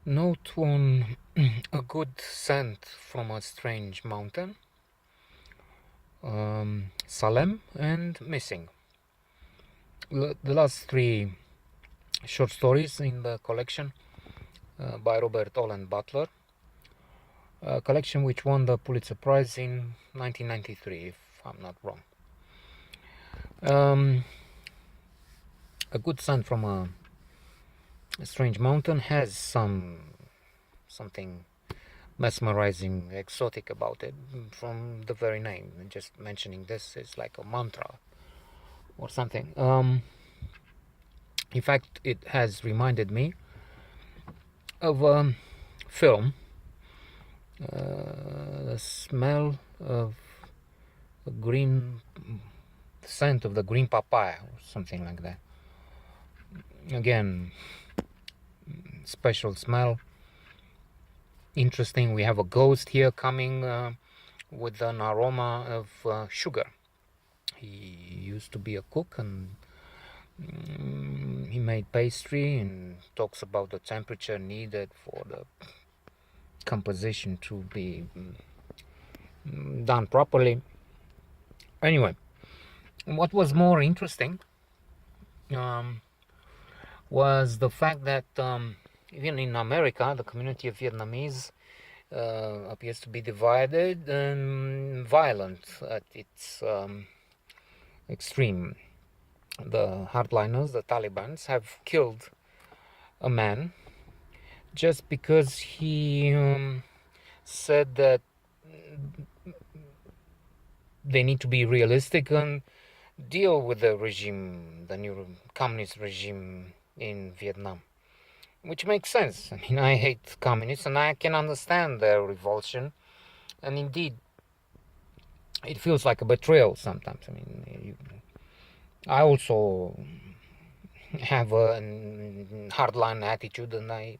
Note on a good scent from a strange mountain, Salem, and missing. The last three short stories in the collection by Robert Olen Butler, a collection which won the Pulitzer Prize in 1993, if I'm not wrong. A good scent from a strange mountain has something mesmerizing, exotic about it from the very name. Just mentioning this is like a mantra or something. In fact, it has reminded me of a film, the smell of the green scent of the green papaya or something like that. Again, special smell. Interesting. We have a ghost here coming with an aroma of sugar. He used to be a cook, and he made pastry and talks about the temperature needed for the composition to be done properly. Anyway, what was more interesting was the fact that even in America, the community of Vietnamese appears to be divided and violent at its extreme. The hardliners, the Taliban, have killed a man just because he said that they need to be realistic and deal with the regime, the new communist regime in Vietnam, which makes sense. I mean, I hate communists and I can understand their revulsion, and indeed it feels like a betrayal sometimes. I mean, I also have a hardline attitude, and I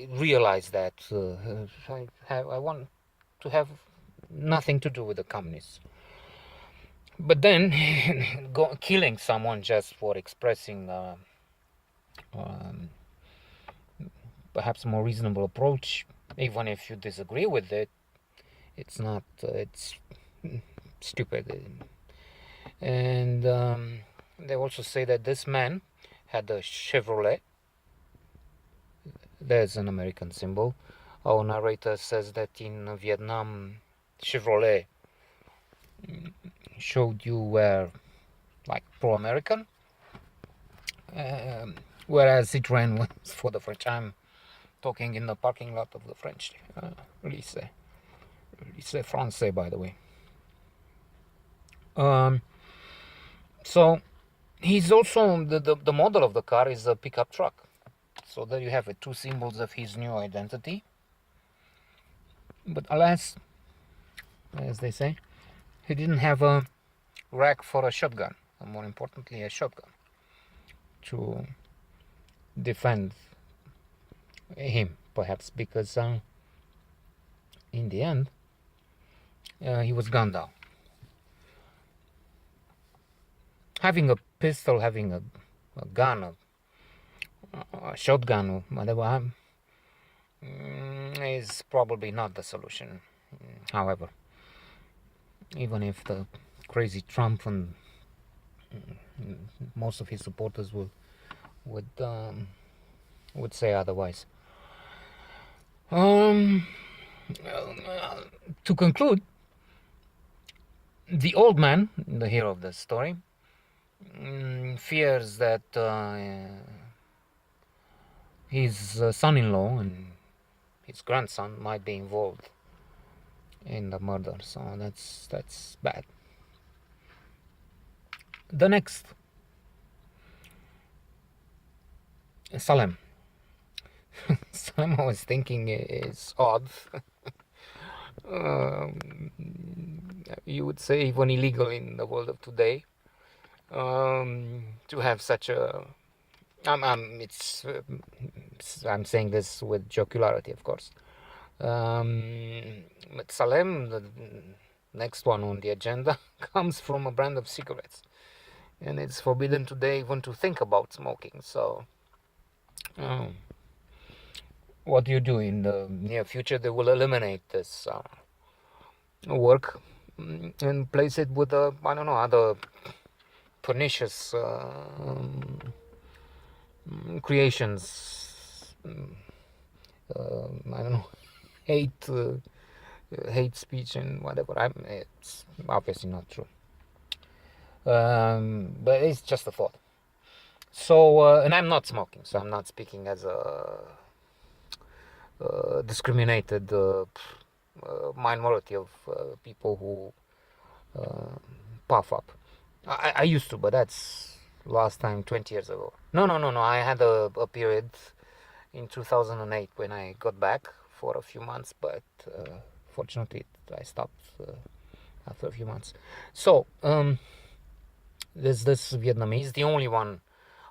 realize that I want to have nothing to do with the communists. But then, killing someone just for expressing perhaps a more reasonable approach, even if you disagree with it, it's not. It's stupid. And they also say that this man had a Chevrolet. There's an American symbol. Our narrator says that in Vietnam, Chevrolet showed you were like pro-American, whereas Citroën was for the French. I'm talking in the parking lot of the French lycée français, by the way. So he's also the model of the car is a pickup truck. So there you have it, two symbols of his new identity. But alas, as they say, he didn't have a rack for a shotgun, or more importantly, a shotgun to defend him, perhaps because in the end he was gunned down. Having a pistol, having a gun, a shotgun, or whatever, is probably not the solution. However, even if the crazy Trump and most of his supporters would say otherwise. To conclude, the old man, the hero of the story, fears that his son-in-law and his grandson might be involved in the murder, so that's bad. The next, Salem. Salem, I was thinking, is odd. You would say even illegal in the world of today, to have such a. I'm saying this with jocularity, of course. But Salem, the next one on the agenda, comes from a brand of cigarettes, and it's forbidden today even to think about smoking. So, what you do in the near future, they will eliminate this work and place it with I don't know, other pernicious creations. I don't know, hate hate speech and whatever. It's obviously not true, but it's just a thought. So, and I'm not smoking, so I'm not speaking as a discriminated minority of people who puff up. I used to, but that's last time 20 years ago. No. I had a period in 2008 when I got back for a few months, but fortunately I stopped after a few months. So, there's this Vietnamese, the only one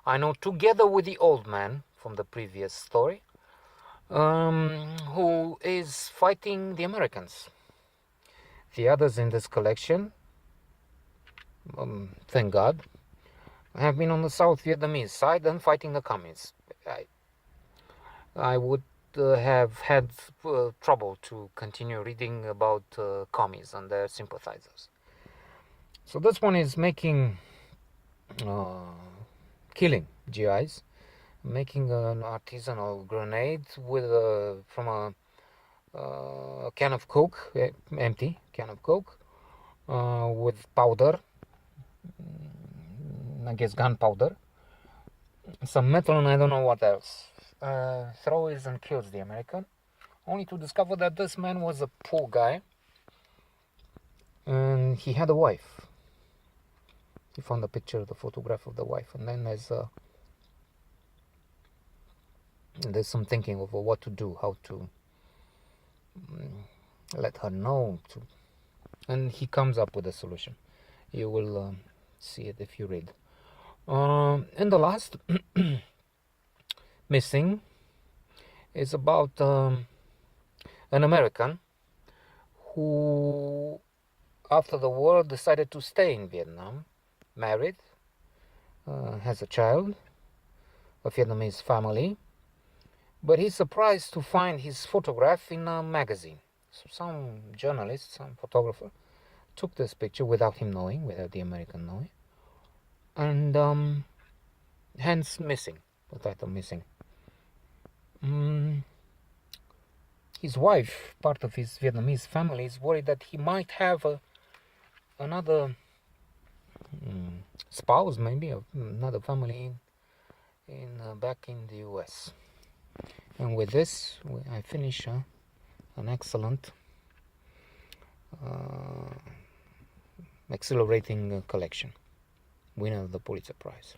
I know, together with the old man from the previous story, who is fighting the Americans. The others in this collection, thank God, have been on the South Vietnamese side and fighting the communists. I would have had trouble to continue reading about commies and their sympathizers. So this one is making, killing GIs, making an artisanal grenade with from a can of Coke, empty can of Coke, with powder, I guess gunpowder, some metal, and I don't know what else. Throws and kills the American, only to discover that this man was a poor guy and he had a wife. He found a picture, the photograph of the wife, and then there's some thinking of what to do, how to let her know, and he comes up with a solution. You will see it if you read. And the last missing is about an American who, after the war, decided to stay in Vietnam, married, has a child, a Vietnamese family, but he's surprised to find his photograph in a magazine. So some journalist, some photographer, took this picture without him knowing, without the American knowing, and hence missing, the title missing. His wife, part of his Vietnamese family, is worried that he might have another spouse, maybe another family in back in the US. And with this, I finish an excellent, exhilarating collection, winner of the Pulitzer Prize.